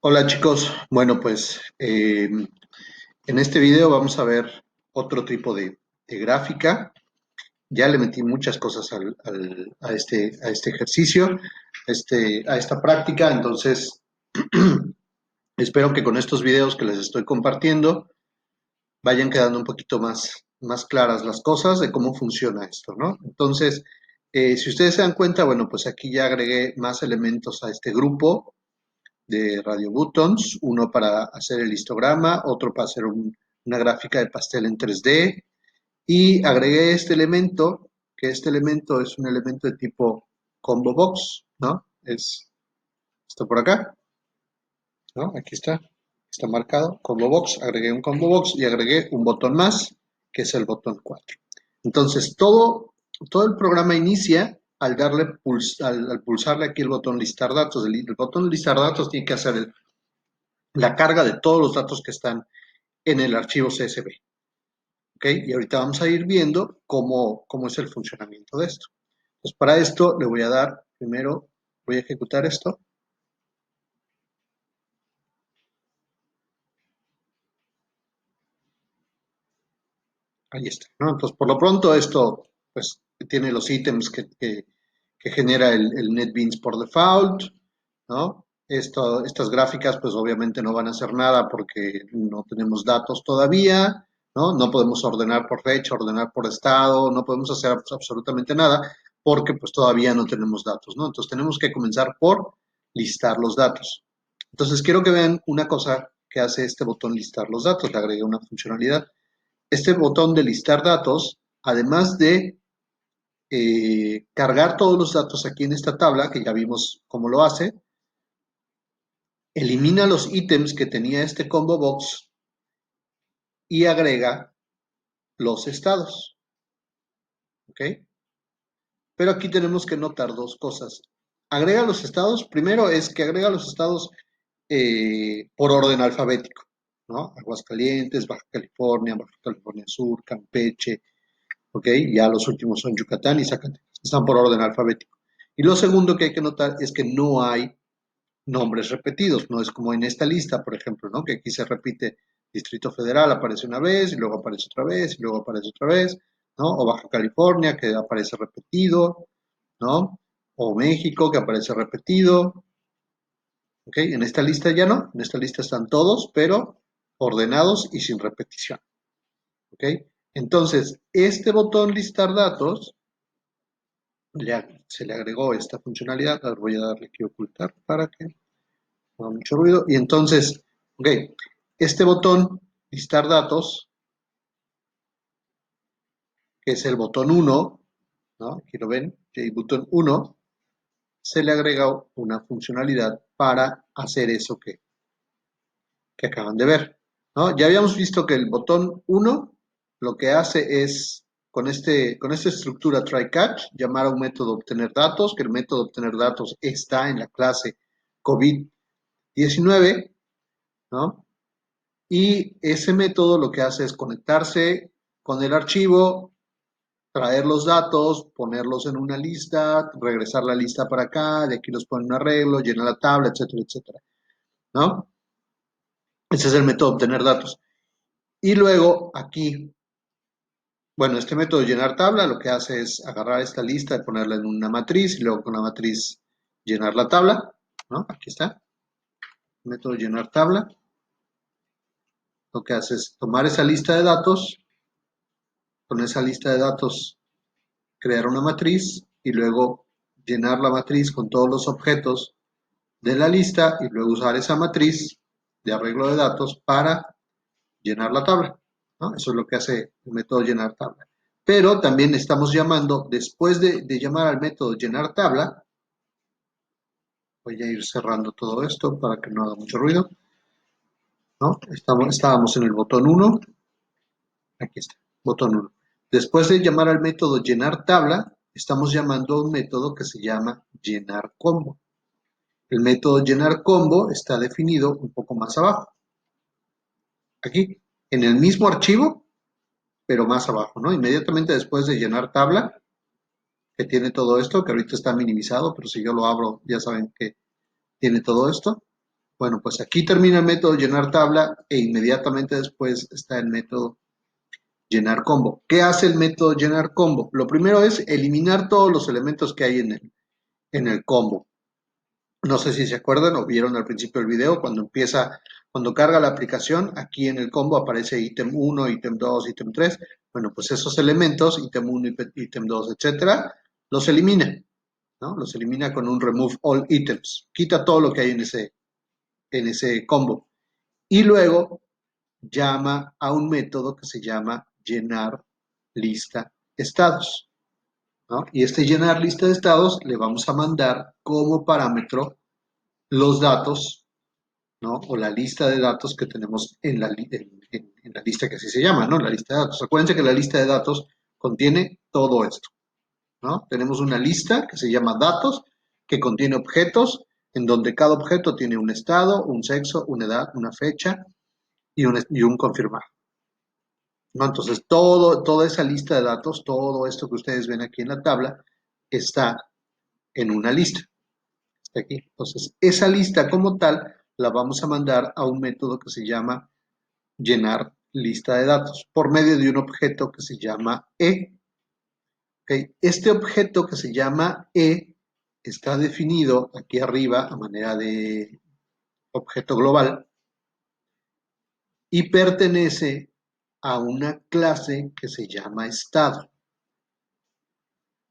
Hola chicos, bueno pues en este video vamos a ver otro tipo de gráfica. Ya le metí muchas cosas a este ejercicio, a esta práctica, entonces espero que con estos videos que les estoy compartiendo vayan quedando un poquito más claras las cosas de cómo funciona esto, ¿no? Entonces, si ustedes se dan cuenta, bueno, pues aquí ya agregué más elementos a este grupo de Radio Buttons, uno para hacer el histograma, otro para hacer una gráfica de pastel en 3D, y agregué este elemento, que este elemento es un elemento de tipo combo box, ¿no? Es esto por acá, ¿no? Aquí está marcado, combo box, agregué un combo box y agregué un botón más, que es el botón 4. Entonces, todo el programa inicia al al pulsarle aquí el botón listar datos. El botón listar datos tiene que hacer la carga de todos los datos que están en el archivo CSV. ¿Ok? Y ahorita vamos a ir viendo cómo es el funcionamiento de esto. Pues para esto le voy a dar, primero voy a ejecutar esto. Ahí está, ¿no? Entonces, por lo pronto esto, pues, tiene los ítems que genera el NetBeans por default, ¿no? Estas gráficas, pues, obviamente no van a hacer nada porque no tenemos datos todavía, ¿no? No podemos ordenar por fecha, ordenar por estado, no podemos hacer absolutamente nada porque, pues, todavía no tenemos datos, ¿no? Entonces, tenemos que comenzar por listar los datos. Entonces, quiero que vean una cosa que hace este botón listar los datos. Le agregué una funcionalidad. Este botón de listar datos, además de cargar todos los datos aquí en esta tabla, que ya vimos cómo lo hace, elimina los ítems que tenía este combo box y agrega los estados. ¿Ok? Pero aquí tenemos que notar dos cosas. Agrega los estados, primero es que agrega los estados por orden alfabético, ¿no? Aguascalientes, Baja California Sur, Campeche, ¿ok? Ya los últimos son Yucatán y Zacatecas, están por orden alfabético. Y lo segundo que hay que notar es que no hay nombres repetidos, no es como en esta lista, por ejemplo, ¿no? Que aquí se repite Distrito Federal, aparece una vez, y luego aparece otra vez, y luego aparece otra vez, ¿no? O Baja California, que aparece repetido, ¿no? O México, que aparece repetido, ¿ok? En esta lista ya no, en esta lista están todos, pero ordenados y sin repetición, ¿ok? Entonces, este botón listar datos se le agregó esta funcionalidad. Ahora voy a darle aquí ocultar para que no haga mucho ruido. Y entonces, ok, este botón listar datos, que es el botón 1, ¿no? Aquí lo ven, botón 1, se le agrega una funcionalidad para hacer eso que acaban de ver, ¿no? Ya habíamos visto que el botón 1 lo que hace es, con esta estructura try catch, llamar a un método obtener datos, que el método obtener datos está en la clase COVID-19, ¿no? Y ese método lo que hace es conectarse con el archivo, traer los datos, ponerlos en una lista, regresar la lista para acá, de aquí los pone un arreglo, llena la tabla, etcétera, etcétera, ¿no? Ese es el método de obtener datos. Y luego aquí, bueno, este método de llenar tabla lo que hace es agarrar esta lista y ponerla en una matriz y luego con la matriz llenar la tabla, ¿no? Aquí está, método de llenar tabla. Lo que hace es tomar esa lista de datos, con esa lista de datos crear una matriz y luego llenar la matriz con todos los objetos de la lista y luego usar esa matriz de arreglo de datos para llenar la tabla, ¿no? Eso es lo que hace el método llenar tabla. Pero también estamos llamando, después de llamar al método llenar tabla, voy a ir cerrando todo esto para que no haga mucho ruido, ¿no? Estábamos en el botón 1, aquí está, botón 1. Después de llamar al método llenar tabla, estamos llamando a un método que se llama llenar combo. El método llenar combo está definido un poco más abajo. Aquí, en el mismo archivo, pero más abajo, ¿no? Inmediatamente después de llenar tabla, que tiene todo esto, que ahorita está minimizado, pero si yo lo abro, ya saben que tiene todo esto. Bueno, pues aquí termina el método llenar tabla e inmediatamente después está el método llenar combo. ¿Qué hace el método llenar combo? Lo primero es eliminar todos los elementos que hay en el combo. No sé si se acuerdan o vieron al principio del video, cuando carga la aplicación, aquí en el combo aparece ítem 1, ítem 2, ítem 3. Bueno, pues esos elementos, ítem 1, ítem 2, etcétera, los elimina, ¿no? Los elimina con un remove all items. Quita todo lo que hay en ese combo. Y luego llama a un método que se llama llenar lista estados, ¿no? Y este llenar lista de estados le vamos a mandar como parámetro los datos, ¿no? O la lista de datos que tenemos en la lista que así se llama, ¿no? La lista de datos. Acuérdense que la lista de datos contiene todo esto, ¿no? Tenemos una lista que se llama datos, que contiene objetos, en donde cada objeto tiene un estado, un sexo, una edad, una fecha y un confirmado, ¿no? Entonces, toda esa lista de datos, todo esto que ustedes ven aquí en la tabla, está en una lista. Está aquí. Entonces, esa lista como tal la vamos a mandar a un método que se llama llenar lista de datos por medio de un objeto que se llama E. ¿Okay? Este objeto que se llama E está definido aquí arriba a manera de objeto global y pertenece a una clase que se llama estado.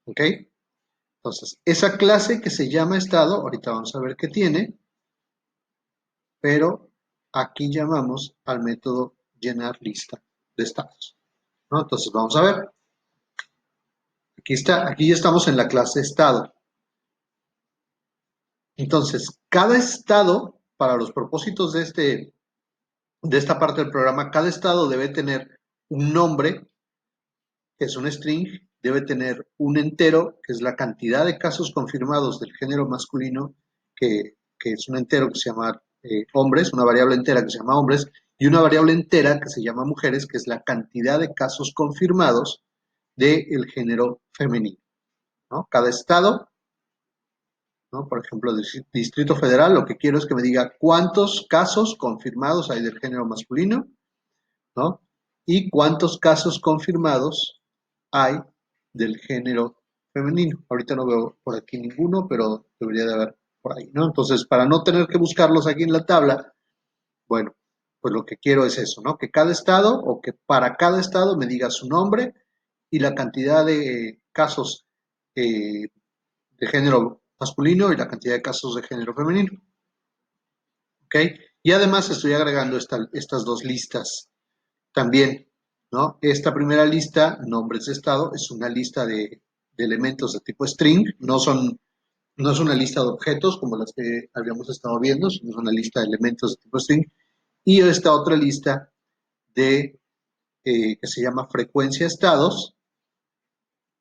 ¿Ok? Entonces, esa clase que se llama estado, ahorita vamos a ver qué tiene, pero aquí llamamos al método llenar lista de estados, ¿no? Entonces, vamos a ver. Aquí está, aquí ya estamos en la clase estado. Entonces, cada estado, para los propósitos de esta parte del programa, cada estado debe tener un nombre, que es un string, debe tener un entero, que es la cantidad de casos confirmados del género masculino, que es un entero que se llama hombres, una variable entera que se llama hombres, y una variable entera que se llama mujeres, que es la cantidad de casos confirmados del género femenino, ¿no? Cada estado, ¿no? Por ejemplo, Distrito Federal, lo que quiero es que me diga cuántos casos confirmados hay del género masculino, ¿no? Y cuántos casos confirmados hay del género femenino. Ahorita no veo por aquí ninguno, pero debería de haber por ahí, ¿no? Entonces, para no tener que buscarlos aquí en la tabla, bueno, pues lo que quiero es eso, ¿no? Que cada estado o que para cada estado me diga su nombre y la cantidad de casos eh, de género masculino y la cantidad de casos de género femenino. ¿Ok? Y además estoy agregando estas dos listas también, ¿no? Esta primera lista, nombres de estado, es una lista de elementos de tipo string, no es una lista de objetos como las que habíamos estado viendo, sino es una lista de elementos de tipo string. Y esta otra lista que se llama frecuencia estados,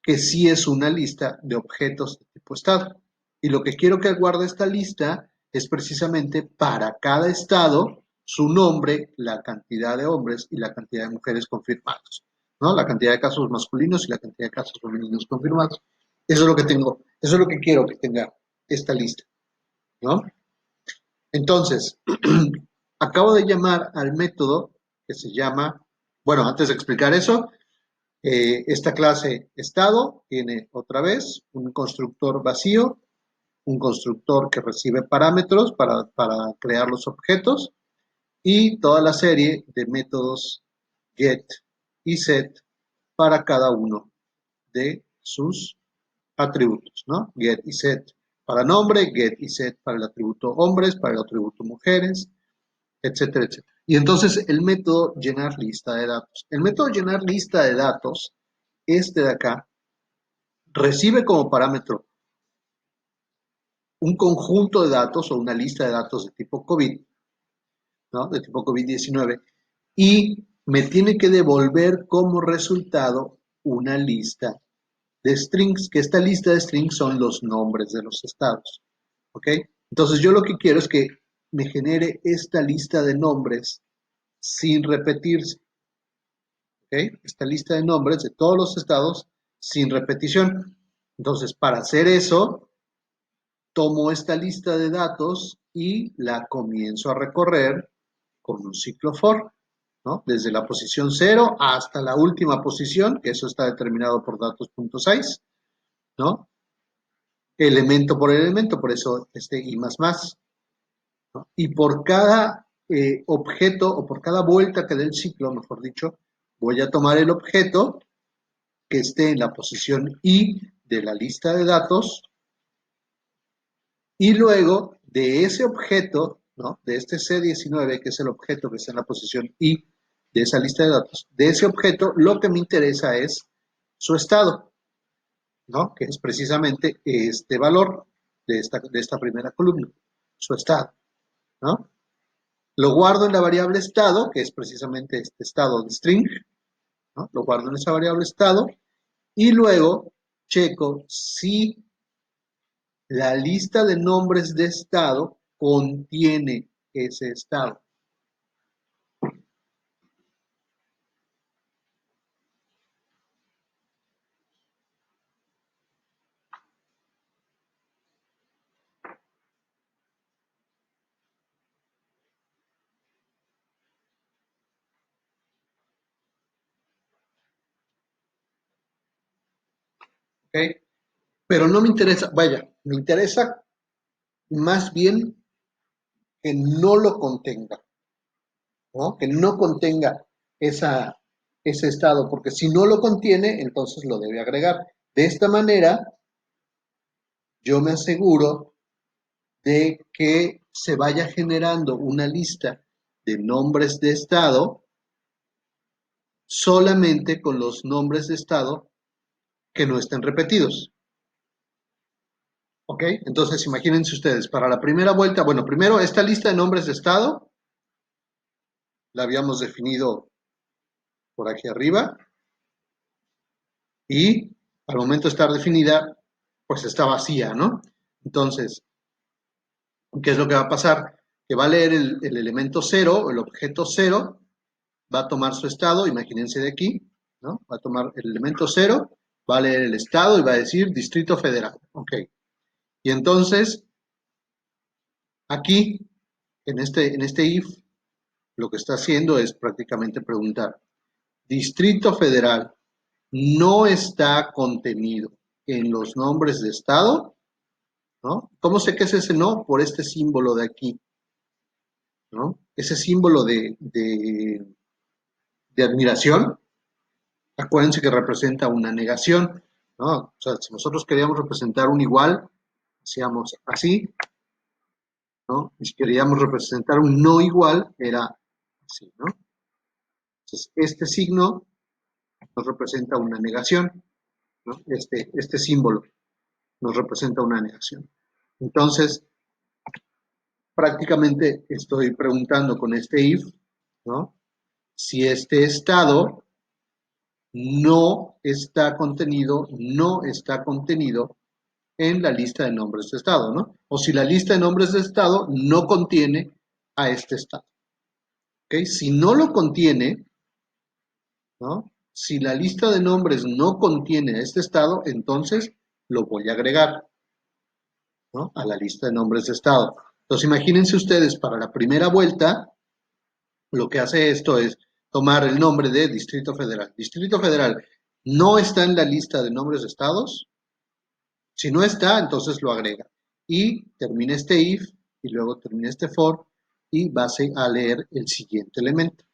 que sí es una lista de objetos de tipo estado. Y lo que quiero que guarde esta lista es precisamente para cada estado su nombre, la cantidad de hombres y la cantidad de mujeres confirmados, ¿no? La cantidad de casos masculinos y la cantidad de casos femeninos confirmados. Eso es lo que tengo, eso es lo que quiero que tenga esta lista, ¿no? Entonces, acabo de llamar al método que se llama, bueno, antes de explicar eso, esta clase estado tiene otra vez un constructor vacío, un constructor que recibe parámetros para crear los objetos y toda la serie de métodos get y set para cada uno de sus atributos, ¿no? Get y set para nombre, get y set para el atributo hombres, para el atributo mujeres, etcétera, etcétera. Y entonces el método llenar lista de datos. El método llenar lista de datos, este de acá, recibe como parámetro un conjunto de datos o una lista de datos de tipo COVID, ¿no? De tipo COVID-19, y me tiene que devolver como resultado una lista de strings, que esta lista de strings son los nombres de los estados, ¿ok? Entonces yo lo que quiero es que me genere esta lista de nombres sin repetirse, ¿ok? Esta lista de nombres de todos los estados sin repetición. Entonces, para hacer eso, tomo esta lista de datos y la comienzo a recorrer con un ciclo for, ¿no? Desde la posición 0 hasta la última posición, que eso está determinado por datos.size, ¿no? Elemento por elemento, por eso este i más más, ¿no? Y por cada objeto o por cada vuelta que dé el ciclo, mejor dicho, voy a tomar el objeto que esté en la posición i de la lista de datos y luego de ese objeto, ¿no? De este C19, que es el objeto que está en la posición i de esa lista de datos, de ese objeto lo que me interesa es su estado, ¿no? Que es precisamente este valor de esta primera columna, su estado, ¿no? Lo guardo en la variable estado, que es precisamente este estado de string, ¿no? Lo guardo en esa variable estado y luego checo si la lista de nombres de estado contiene ese estado. ¿Ok? Pero no me interesa, vaya, me interesa más bien que no lo contenga, ¿no? Que no contenga esa, ese estado, porque si no lo contiene, entonces lo debe agregar. De esta manera, yo me aseguro de que se vaya generando una lista de nombres de estado solamente con los nombres de estado que no estén repetidos. ¿Ok? Entonces, imagínense ustedes, para la primera vuelta, bueno, primero esta lista de nombres de estado la habíamos definido por aquí arriba y al momento de estar definida, pues está vacía, ¿no? Entonces, ¿qué es lo que va a pasar? Que va a leer el elemento 0, el objeto 0, va a tomar su estado, imagínense de aquí, ¿no? Va a tomar el elemento 0, va a leer el estado y va a decir Distrito Federal. Ok. Y entonces, aquí, en este if, lo que está haciendo es prácticamente preguntar, Distrito Federal no está contenido en los nombres de estado, ¿no? ¿Cómo sé que es ese no? Por este símbolo de aquí, ¿no? Ese símbolo de admiración, acuérdense que representa una negación, ¿no? O sea, si nosotros queríamos representar un igual, hacíamos así, ¿no? Y si queríamos representar un no igual, era así, ¿no? Entonces, este signo nos representa una negación, ¿no? Este símbolo nos representa una negación. Entonces, prácticamente estoy preguntando con este if, ¿no? Si este estado no está contenido en la lista de nombres de estado, ¿no? O si la lista de nombres de estado no contiene a este estado. ¿Ok? Si no lo contiene, ¿no? Si la lista de nombres no contiene a este estado, entonces lo voy a agregar, ¿no? A la lista de nombres de estado. Entonces imagínense ustedes para la primera vuelta, lo que hace esto es tomar el nombre de Distrito Federal. Distrito Federal no está en la lista de nombres de estados. Si no está, entonces lo agrega. Y termina este if y luego termina este for y va a leer el siguiente elemento.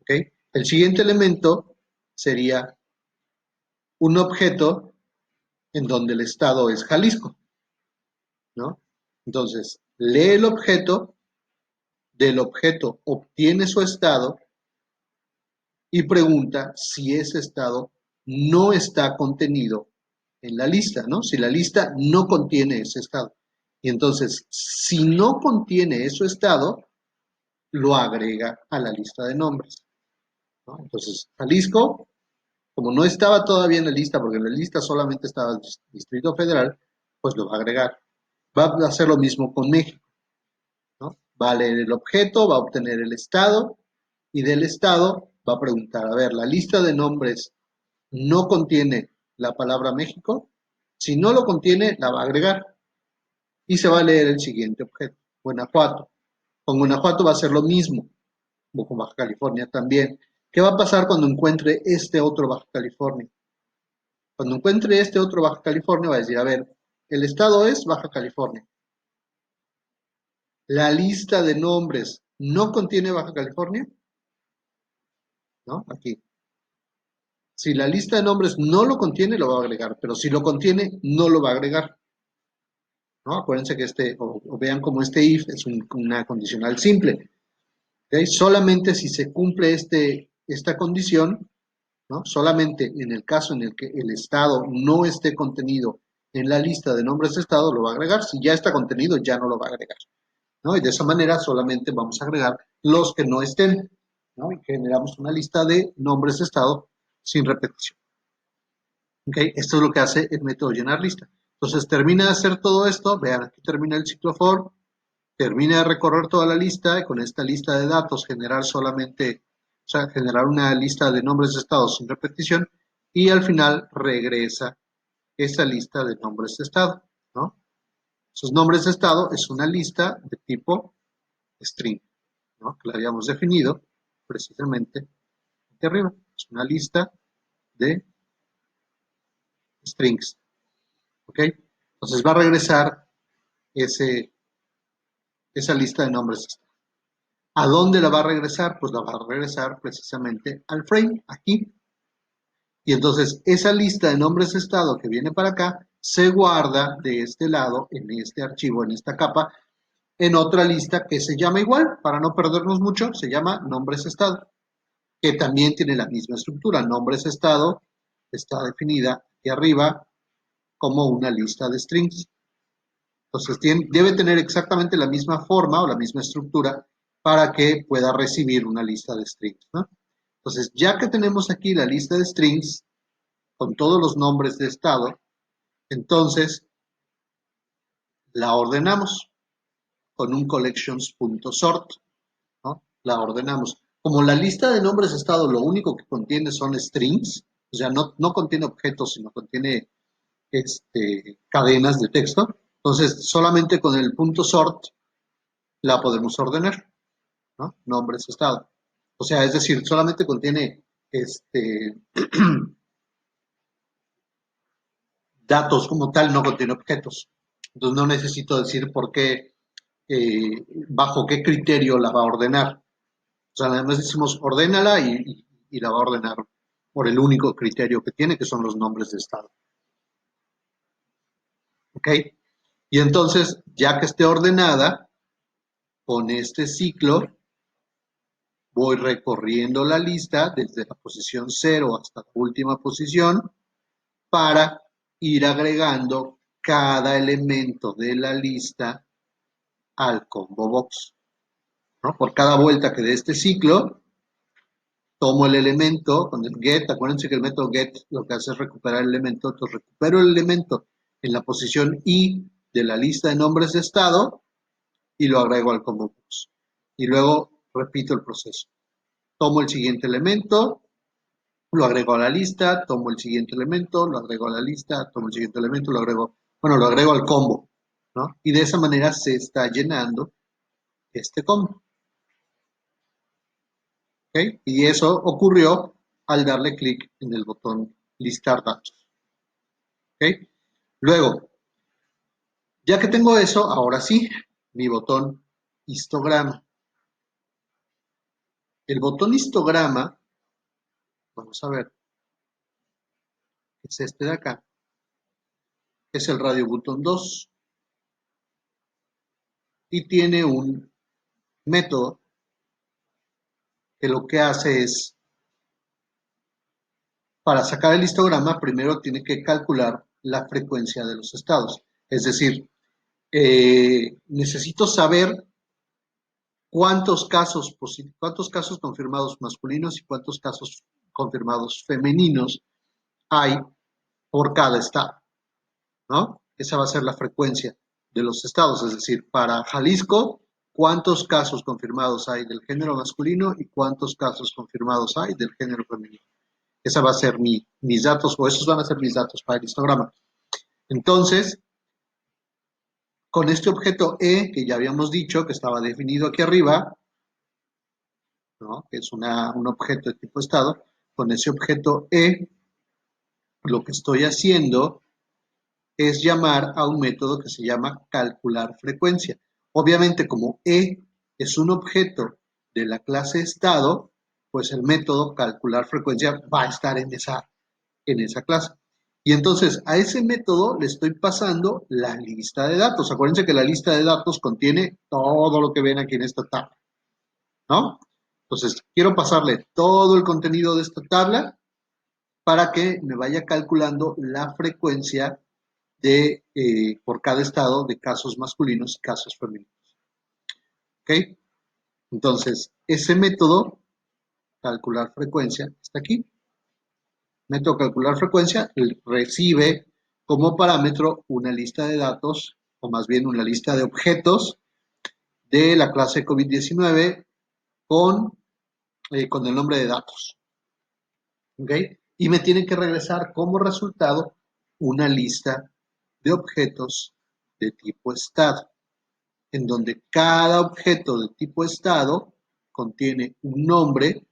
¿Ok? El siguiente elemento sería un objeto en donde el estado es Jalisco, ¿no? Entonces, lee el objeto, del objeto obtiene su estado y pregunta si ese estado no está contenido en la lista, ¿no? Si la lista no contiene ese estado. Y entonces, si no contiene ese estado, lo agrega a la lista de nombres, ¿no? Entonces, Jalisco, como no estaba todavía en la lista, porque en la lista solamente estaba el Distrito Federal, pues lo va a agregar. Va a hacer lo mismo con México, ¿no? Va a leer el objeto, va a obtener el estado y del estado va a preguntar, a ver, la lista de nombres no contiene la palabra México. Si no lo contiene, la va a agregar y se va a leer el siguiente objeto. Guanajuato. Con Guanajuato va a ser lo mismo, o con Baja California también. ¿Qué va a pasar cuando encuentre este otro Baja California? Cuando encuentre este otro Baja California va a decir, a ver, el estado es Baja California. La lista de nombres no contiene Baja California, ¿no? Aquí. Si la lista de nombres no lo contiene, lo va a agregar, pero si lo contiene, no lo va a agregar, ¿no? Acuérdense que o vean como este if es una condicional simple, ¿okay? Solamente si se cumple esta condición, ¿no? Solamente en el caso en el que el estado no esté contenido en la lista de nombres de estado, lo va a agregar. Si ya está contenido, ya no lo va a agregar, ¿no? Y de esa manera solamente vamos a agregar los que no estén, ¿no? Y generamos una lista de nombres de estado sin repetición. ¿Okay? Esto es lo que hace el método llenar lista. Entonces termina de hacer todo esto, vean, aquí termina el ciclo for, termina de recorrer toda la lista y con esta lista de datos generar solamente, o sea, generar una lista de nombres de estado sin repetición y al final regresa esa lista de nombres de estado, ¿no? Esos nombres de estado es una lista de tipo string, ¿no? Que la habíamos definido precisamente aquí arriba. Es una lista de strings, ¿ok? Entonces va a regresar esa lista de nombres de estado. ¿A dónde la va a regresar? Pues la va a regresar precisamente al frame, aquí. Y entonces esa lista de nombres de estado que viene para acá se guarda de este lado, en este archivo, en esta capa, en otra lista que se llama igual, para no perdernos mucho, se llama nombres de estado, que también tiene la misma estructura. Nombres de estado está definida aquí arriba como una lista de strings. Entonces debe tener exactamente la misma forma o la misma estructura para que pueda recibir una lista de strings, ¿no? Entonces, ya que tenemos aquí la lista de strings con todos los nombres de estado, entonces la ordenamos con un collections.sort, ¿no? La ordenamos. Como la lista de nombres de estado lo único que contiene son strings, o sea, no contiene objetos, sino contiene cadenas de texto, entonces solamente con el punto sort la podemos ordenar, ¿no? Nombres de estado. O sea, es decir, solamente contiene datos como tal, no contiene objetos. Entonces no necesito decir por qué, bajo qué criterio la va a ordenar. O sea, además decimos ordénala y la va a ordenar por el único criterio que tiene, que son los nombres de estado. ¿Ok? Y entonces, ya que esté ordenada, con este ciclo voy recorriendo la lista desde la posición 0 hasta la última posición para ir agregando cada elemento de la lista al combo box, ¿no? Por cada vuelta que dé este ciclo, tomo el elemento con el get. Acuérdense que el método get lo que hace es recuperar el elemento. Entonces recupero el elemento en la posición I de la lista de nombres de estado y lo agrego al combo box. Y luego repito el proceso. Tomo el siguiente elemento, lo agrego a la lista, tomo el siguiente elemento, lo agrego a la lista, tomo el siguiente elemento, lo agrego al combo, ¿no? Y de esa manera se está llenando este combo, ¿ok? Y eso ocurrió al darle clic en el botón listar datos, ¿ok? Luego, ya que tengo eso, ahora sí, mi botón histograma. El botón histograma, vamos a ver, es este de acá, es el radio button 2 y tiene un método que lo que hace es, para sacar el histograma, primero tiene que calcular la frecuencia de los estados. Es decir, necesito saber cuántos casos confirmados masculinos y cuántos casos confirmados femeninos hay por cada estado, ¿no? Esa va a ser la frecuencia de los estados, es decir, para Jalisco, cuántos casos confirmados hay del género masculino y cuántos casos confirmados hay del género femenino. Esa va a ser mis datos, o esos van a ser mis datos para el histograma. Entonces, Con este objeto E, que ya habíamos dicho que estaba definido aquí arriba, ¿no? Que es un objeto de tipo estado, con ese objeto E, lo que estoy haciendo es llamar a un método que se llama calcular frecuencia. Obviamente, como E es un objeto de la clase estado, pues el método calcular frecuencia va a estar en esa clase. Y entonces a ese método le estoy pasando la lista de datos. Acuérdense que la lista de datos contiene todo lo que ven aquí en esta tabla, ¿no? Entonces quiero pasarle todo el contenido de esta tabla para que me vaya calculando la frecuencia por cada estado de casos masculinos y casos femeninos. ¿Ok? Entonces, ese método, calcular frecuencia, está aquí. Método calcular frecuencia recibe como parámetro una lista de datos, o más bien una lista de objetos de la clase COVID-19 con el nombre de datos. ¿Ok? Y me tienen que regresar como resultado una lista de objetos de tipo estado, en donde cada objeto de tipo estado contiene un nombre,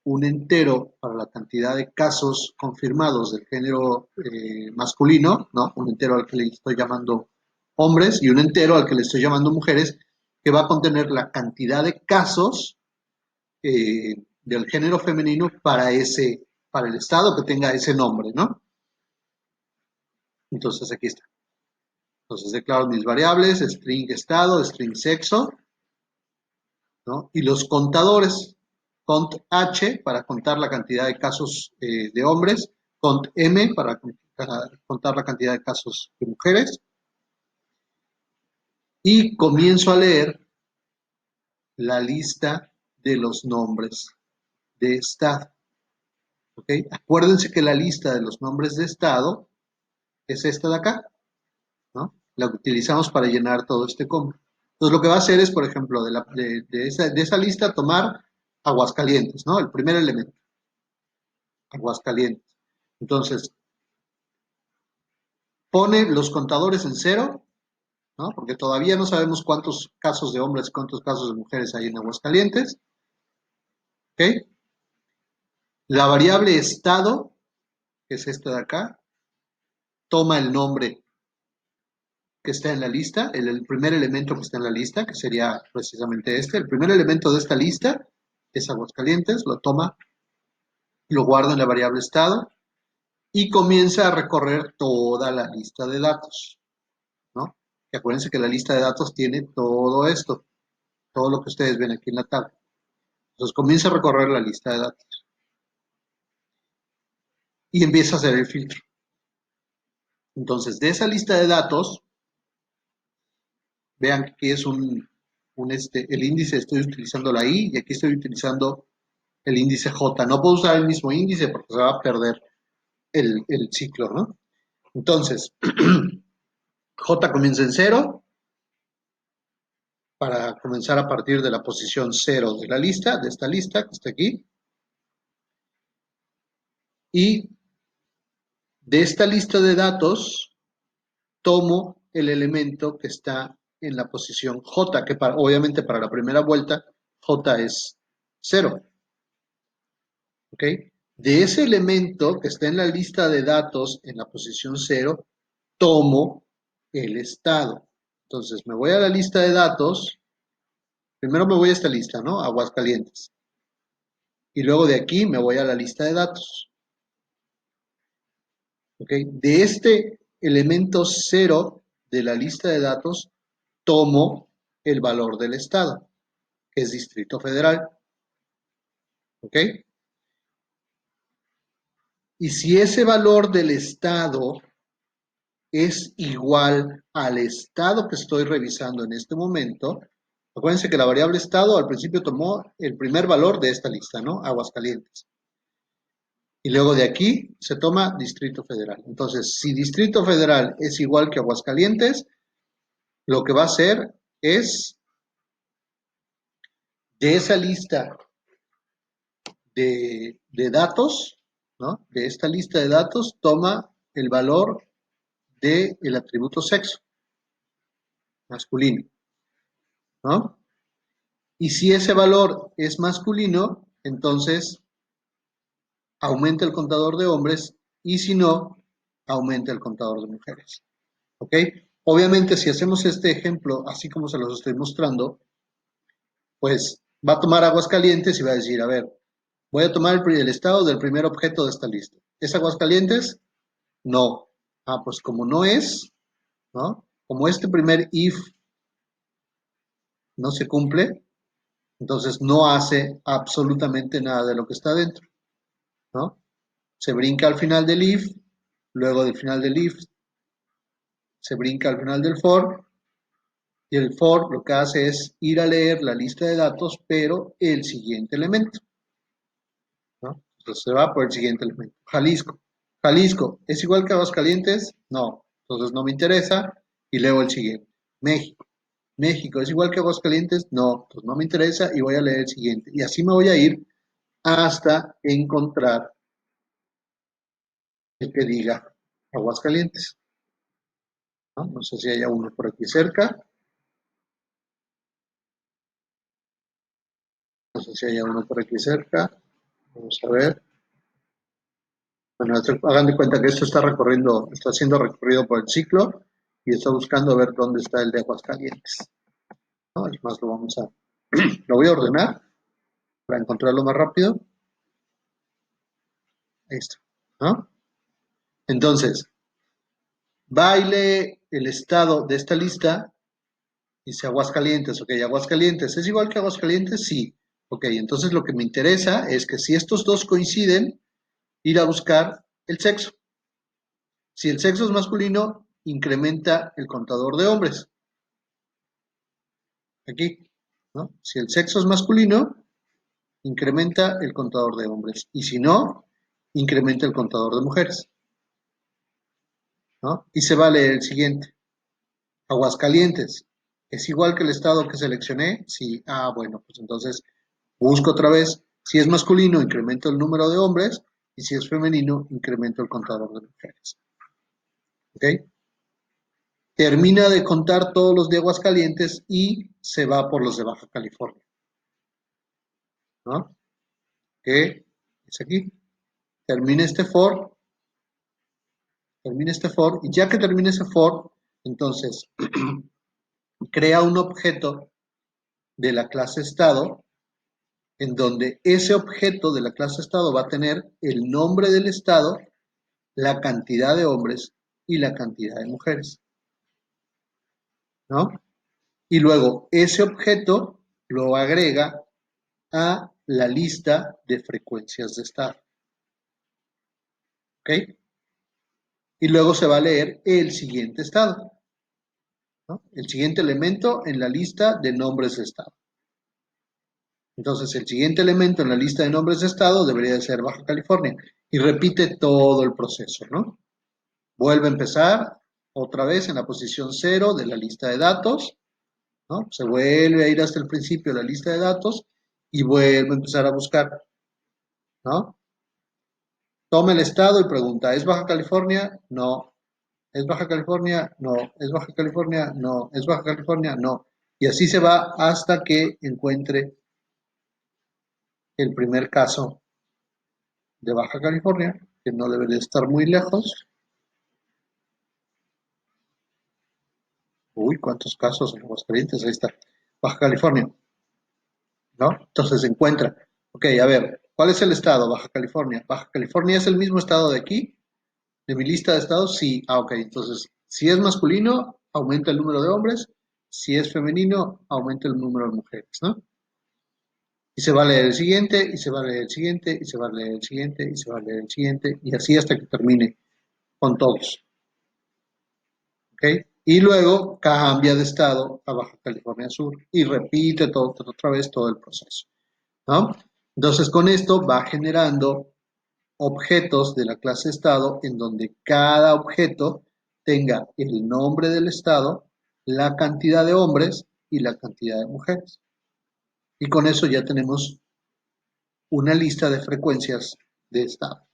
un entero para la cantidad de casos confirmados del género masculino, ¿no? Un entero al que le estoy llamando hombres y un entero al que le estoy llamando mujeres, que va a contener la cantidad de casos del género femenino para el estado que tenga ese nombre, ¿no? Entonces aquí está. Entonces declaro mis variables, string estado, string sexo, ¿no? Y los contadores, cont H para contar la cantidad de casos de hombres, cont M para contar la cantidad de casos de mujeres, y comienzo a leer la lista de los nombres de estado. ¿Okay? Acuérdense que la lista de los nombres de estado es esta de acá, ¿no? La utilizamos para llenar todo este combo. Entonces lo que va a hacer es, por ejemplo, de esa lista tomar Aguascalientes, ¿no? El primer elemento, Aguascalientes. Entonces, pone los contadores en cero, ¿no? Porque todavía no sabemos cuántos casos de hombres y cuántos casos de mujeres hay en Aguascalientes. ¿Ok? La variable estado, que es esta de acá, toma el nombre que está en la lista, el primer elemento que está en la lista, que sería precisamente este. El primer elemento de esta lista es Aguascalientes, lo toma, lo guarda en la variable estado y comienza a recorrer toda la lista de datos, ¿no? Y acuérdense que la lista de datos tiene todo esto, todo lo que ustedes ven aquí en la tabla. Entonces comienza a recorrer la lista de datos y empieza a hacer el filtro. Entonces, de esa lista de datos, vean que aquí es el índice, estoy utilizando la I y aquí estoy utilizando el índice J. No puedo usar el mismo índice porque se va a perder el ciclo, ¿no? Entonces, J comienza en 0 para comenzar a partir de la posición 0 de la lista, de esta lista que está aquí. Y de esta lista de datos tomo el elemento que está en la posición J, que obviamente para la primera vuelta J es 0. ¿Ok? De ese elemento que está en la lista de datos en la posición 0, tomo el estado. Entonces me voy a la lista de datos, primero me voy a esta lista, ¿no? Aguascalientes. Y luego de aquí me voy a la lista de datos. ¿Ok? De este elemento 0 de la lista de datos, tomo el valor del estado, que es Distrito Federal. ¿Ok? Y si ese valor del estado es igual al estado que estoy revisando en este momento, acuérdense que la variable estado al principio tomó el primer valor de esta lista, ¿no? Aguascalientes. Y luego de aquí se toma Distrito Federal. Entonces, si Distrito Federal es igual que Aguascalientes, lo que va a hacer es de esa lista de datos, ¿no? De esta lista de datos, toma el valor del atributo sexo. masculino, ¿no? Y si ese valor es masculino, entonces aumenta el contador de hombres y si no, aumenta el contador de mujeres. ¿Ok? Obviamente, si hacemos este ejemplo así como se los estoy mostrando, pues va a tomar Aguascalientes y va a decir, a ver, voy a tomar el estado del primer objeto de esta lista. ¿Es Aguascalientes? No. Ah, pues como no es, ¿no? Como este primer if no se cumple, entonces no hace absolutamente nada de lo que está dentro, ¿no? Se brinca al final del if, luego del final del if se brinca al final del for, y el for lo que hace es ir a leer la lista de datos, pero el siguiente elemento, ¿no? Entonces se va por el siguiente elemento. Jalisco. Jalisco, ¿es igual que Aguascalientes? No. Entonces no me interesa y leo el siguiente. México. México, ¿es igual que Aguascalientes? No. Pues no me interesa y voy a leer el siguiente. Y así me voy a ir hasta encontrar el que diga Aguascalientes, ¿no? No sé si haya uno por aquí cerca. No sé si haya uno por aquí cerca. Vamos a ver. Bueno, hagan de cuenta que esto está recorriendo, está siendo recorrido por el ciclo y está buscando ver dónde está el de Aguascalientes, ¿no? Es más, lo voy a ordenar para encontrarlo más rápido. Ahí está, ¿no? Entonces, baile el estado de esta lista, dice Aguascalientes, ok, Aguascalientes, ¿es igual que Aguascalientes? Sí, ok, entonces lo que me interesa es que si estos dos coinciden, ir a buscar el sexo. Si el sexo es masculino, incrementa el contador de hombres. Aquí, ¿no? Si el sexo es masculino, incrementa el contador de hombres. Y si no, incrementa el contador de mujeres, ¿no? Y se va a leer el siguiente. Aguascalientes. ¿Es igual que el estado que seleccioné? Sí. Ah, bueno, pues entonces busco otra vez. Si es masculino, incremento el número de hombres. Y si es femenino, incremento el contador de mujeres. ¿Ok? Termina de contar todos los de Aguascalientes y se va por los de Baja California, ¿no? Que es aquí. Termina este for, termina este for, y ya que termine ese for, entonces crea un objeto de la clase estado, en donde ese objeto de la clase estado va a tener el nombre del estado, la cantidad de hombres y la cantidad de mujeres, ¿no? Y luego ese objeto lo agrega a la lista de frecuencias de estado, ¿ok? Y luego se va a leer el siguiente estado, ¿no? El siguiente elemento en la lista de nombres de estado. Entonces, el siguiente elemento en la lista de nombres de estado debería de ser Baja California. Y repite todo el proceso, ¿no? Vuelve a empezar otra vez en la posición 0 de la lista de datos, ¿no? Se vuelve a ir hasta el principio de la lista de datos y vuelve a empezar a buscar, ¿no? Toma el estado y pregunta, ¿es Baja California? No. ¿Es Baja California? No. ¿Es Baja California? No. ¿Es Baja California? No. Y así se va hasta que encuentre el primer caso de Baja California, que no debe de estar muy lejos. Uy, ¿cuántos casos en Aguascalientes? Ahí está. Baja California, ¿no? Entonces se encuentra. Ok, a ver, ¿cuál es el estado? Baja California. ¿Baja California es el mismo estado de aquí? ¿De mi lista de estados? Sí. Ah, ok. Entonces, si es masculino, aumenta el número de hombres. Si es femenino, aumenta el número de mujeres, ¿no? Y se va a leer el siguiente, y se va a leer el siguiente, y se va a leer el siguiente, y se va a leer el siguiente, y así hasta que termine con todos. ¿Ok? Y luego cambia de estado a Baja California Sur y repite otra vez todo el proceso, ¿no? Entonces con esto va generando objetos de la clase estado en donde cada objeto tenga el nombre del estado, la cantidad de hombres y la cantidad de mujeres. Y con eso ya tenemos una lista de frecuencias de estado.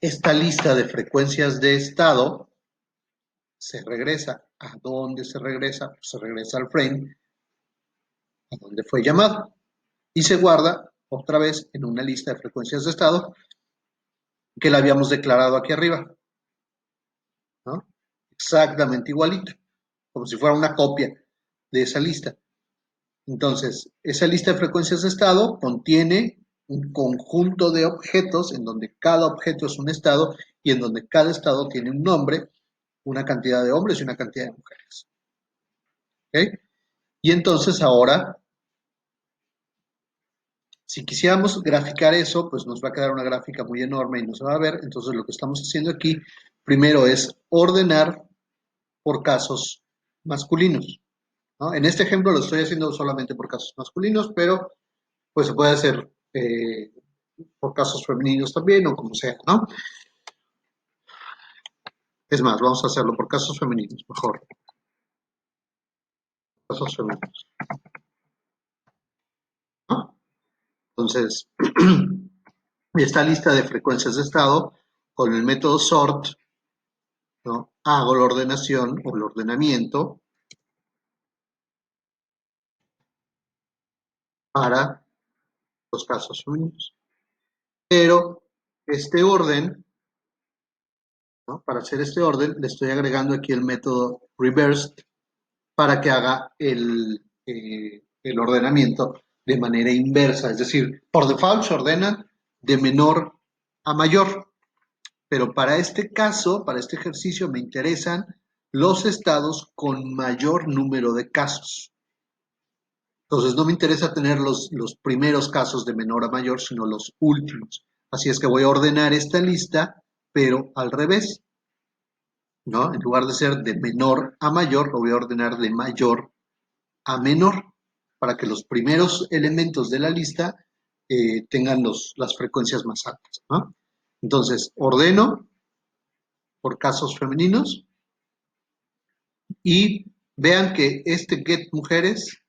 Esta lista de frecuencias de estado se regresa. ¿A dónde se regresa? Pues se regresa al frame a donde fue llamado y se guarda otra vez en una lista de frecuencias de estado que la habíamos declarado aquí arriba, ¿no? Exactamente igualita, como si fuera una copia de esa lista. Entonces, esa lista de frecuencias de estado contiene un conjunto de objetos en donde cada objeto es un estado y en donde cada estado tiene un nombre, una cantidad de hombres y una cantidad de mujeres. ¿Okay? Y entonces ahora, si quisiéramos graficar eso, pues nos va a quedar una gráfica muy enorme y no se va a ver. Entonces lo que estamos haciendo aquí, primero es ordenar por casos masculinos, ¿no? En este ejemplo lo estoy haciendo solamente por casos masculinos, pero pues se puede hacer por casos femeninos también o como sea, ¿no? Es más, vamos a hacerlo por casos femeninos, mejor. Casos femeninos, ¿no? Entonces, esta lista de frecuencias de estado, con el método sort, ¿no? Hago la ordenación o el ordenamiento para los casos femeninos. Pero este orden, ¿no? Para hacer este orden, le estoy agregando aquí el método reversed para que haga el ordenamiento de manera inversa. Es decir, por default se ordenan de menor a mayor. Pero para este caso, para este ejercicio, me interesan los estados con mayor número de casos. Entonces, no me interesa tener los primeros casos de menor a mayor, sino los últimos. Así es que voy a ordenar esta lista, pero al revés, ¿no? En lugar de ser de menor a mayor, lo voy a ordenar de mayor a menor, para que los primeros elementos de la lista tengan las frecuencias más altas, ¿no? Entonces, ordeno por casos femeninos y vean que este get mujeres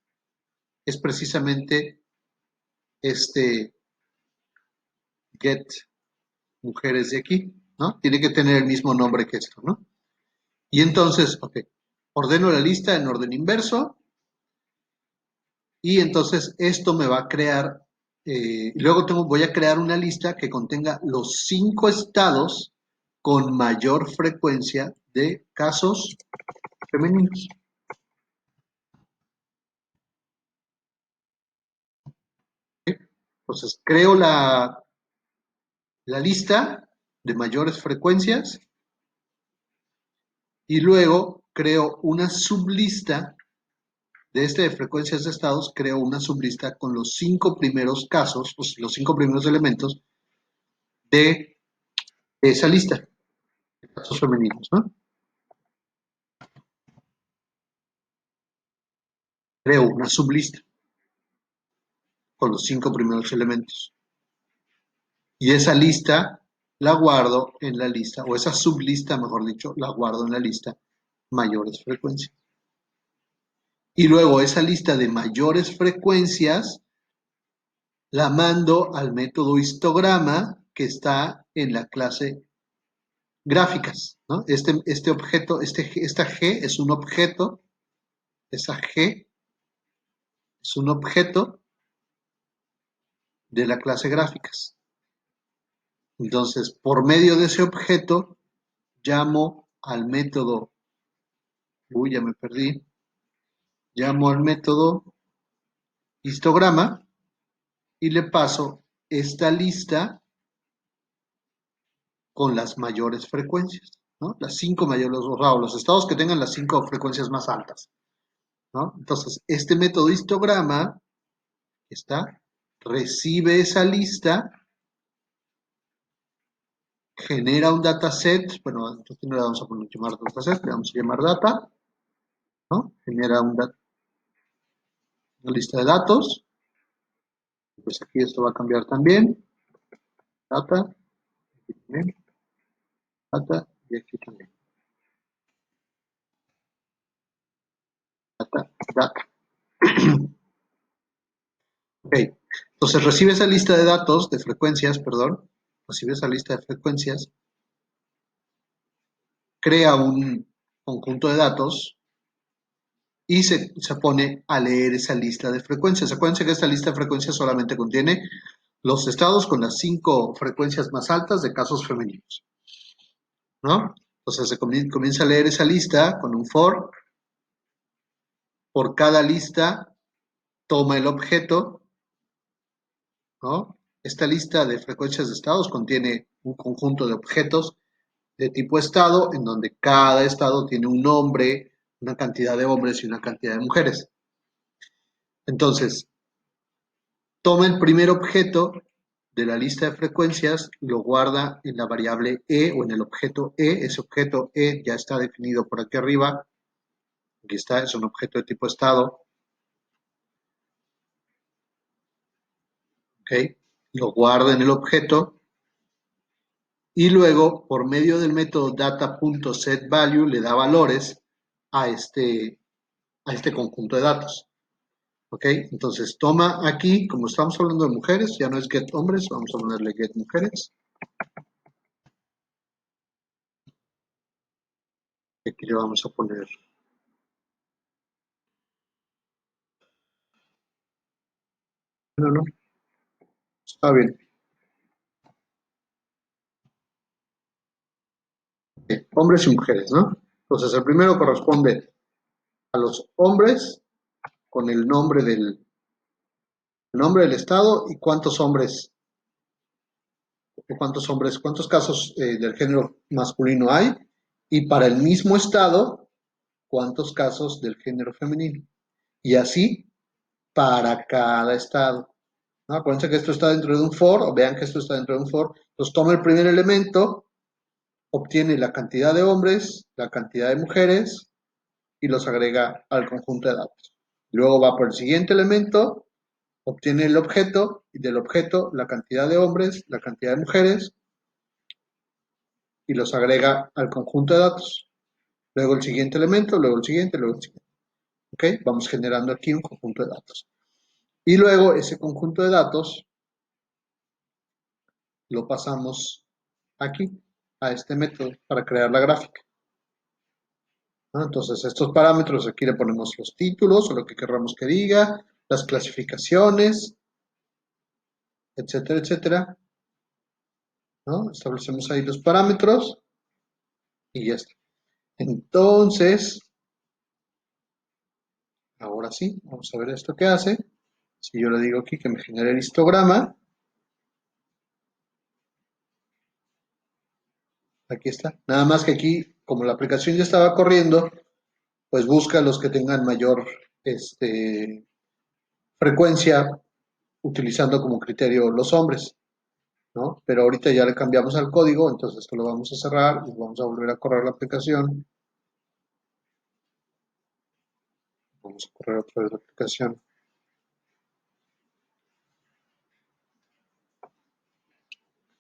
es precisamente este get mujeres de aquí, ¿no? Tiene que tener el mismo nombre que esto, ¿no? Y entonces, ok, ordeno la lista en orden inverso y entonces esto me va a crear, luego voy a crear una lista que contenga los 5 estados con mayor frecuencia de casos femeninos. Entonces creo la lista de mayores frecuencias y luego creo una sublista de este de frecuencias de estados, creo una sublista con los 5 primeros casos, los 5 primeros elementos de esa lista de casos femeninos, ¿no? Creo una sublista con los 5 primeros elementos. Y esa lista la guardo en la lista, o esa sublista, mejor dicho, la guardo en la lista mayores frecuencias. Y luego esa lista de mayores frecuencias la mando al método histograma que está en la clase gráficas, ¿no? Este objeto, esta G es un objeto, esa G es un objeto de la clase gráficas. Entonces, por medio de ese objeto, llamo al método, ya me perdí, llamo al método histograma y le paso esta lista con las mayores frecuencias, ¿no? Las 5 mayores, o sea, los estados que tengan las 5 frecuencias más altas, ¿no? Entonces, este método histograma está, recibe esa lista, genera un dataset, bueno, entonces no le vamos a llamar dataset, le vamos a llamar data, ¿no? Genera una lista de datos, pues aquí esto va a cambiar también, data, aquí también, data, y aquí también, data, data. Ok, entonces recibe esa lista de datos, de frecuencias, perdón, recibe esa lista de frecuencias, crea conjunto de datos y se pone a leer esa lista de frecuencias. Acuérdense que esta lista de frecuencias solamente contiene los estados con las 5 frecuencias más altas de casos femeninos, ¿no? Entonces se comienza a leer esa lista con un for. Por cada lista toma el objeto, ¿no? Esta lista de frecuencias de estados contiene un conjunto de objetos de tipo estado, en donde cada estado tiene un nombre, una cantidad de hombres y una cantidad de mujeres. Entonces, toma el primer objeto de la lista de frecuencias, lo guarda en la variable E o en el objeto E. Ese objeto E ya está definido por aquí arriba. Aquí está, es un objeto de tipo estado. ¿Ok? Lo guarda en el objeto y luego, por medio del método data.setValue, le da valores a este conjunto de datos. ¿Ok? Entonces toma aquí, como estamos hablando de mujeres, ya no es get hombres, vamos a ponerle get mujeres. Aquí le vamos a poner, no, está bien. Hombres y mujeres, ¿no? Entonces el primero corresponde a los hombres con el nombre del estado y cuántos casos del género masculino hay, y para el mismo estado, cuántos casos del género femenino. Y así para cada estado, ¿no? Acuérdense que esto está dentro de un for, o vean que esto está dentro de un for. Entonces toma el primer elemento, obtiene la cantidad de hombres, la cantidad de mujeres, y los agrega al conjunto de datos. Luego va por el siguiente elemento, obtiene el objeto, y del objeto la cantidad de hombres, la cantidad de mujeres, y los agrega al conjunto de datos. Luego el siguiente elemento, luego el siguiente, luego el siguiente. ¿Ok? Vamos generando aquí un conjunto de datos. Y luego ese conjunto de datos lo pasamos aquí, a este método, para crear la gráfica, ¿no? Entonces, estos parámetros, aquí le ponemos los títulos o lo que queramos que diga, las clasificaciones, etcétera, etcétera, ¿no? Establecemos ahí los parámetros y ya está. Entonces, ahora sí, vamos a ver esto que hace. Si yo le digo aquí que me genere el histograma, aquí está. Nada más que aquí, como la aplicación ya estaba corriendo, pues busca los que tengan mayor frecuencia, utilizando como criterio los hombres, ¿no? Pero ahorita ya le cambiamos al código, entonces esto lo vamos a cerrar y vamos a volver a correr la aplicación. Vamos a correr otra vez la aplicación.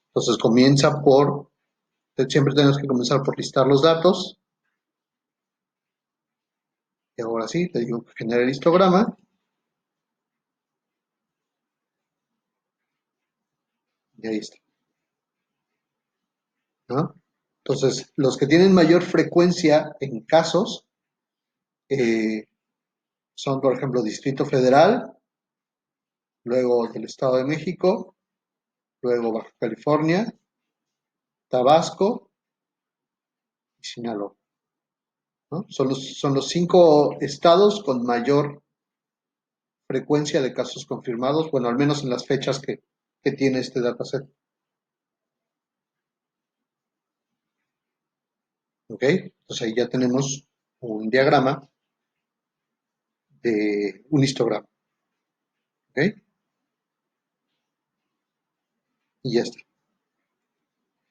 Entonces comienza por, siempre tenemos que comenzar por listar los datos. Y ahora sí, te digo que genera el histograma. Y ahí está, ¿no? Entonces, los que tienen mayor frecuencia en casos eh, son, por ejemplo, Distrito Federal, luego del Estado de México, luego Baja California, Tabasco y Sinaloa, ¿no? Son los 5 estados con mayor frecuencia de casos confirmados, bueno, al menos en las fechas que tiene este dataset. ¿Ok? Entonces ahí ya tenemos un diagrama de un histograma. ¿Ok? Y ya está.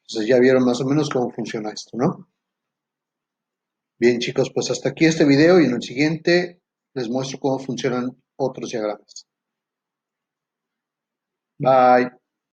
Entonces ya vieron más o menos cómo funciona esto, ¿no? Bien, chicos, pues hasta aquí este video y en el siguiente les muestro cómo funcionan otros diagramas. Bye.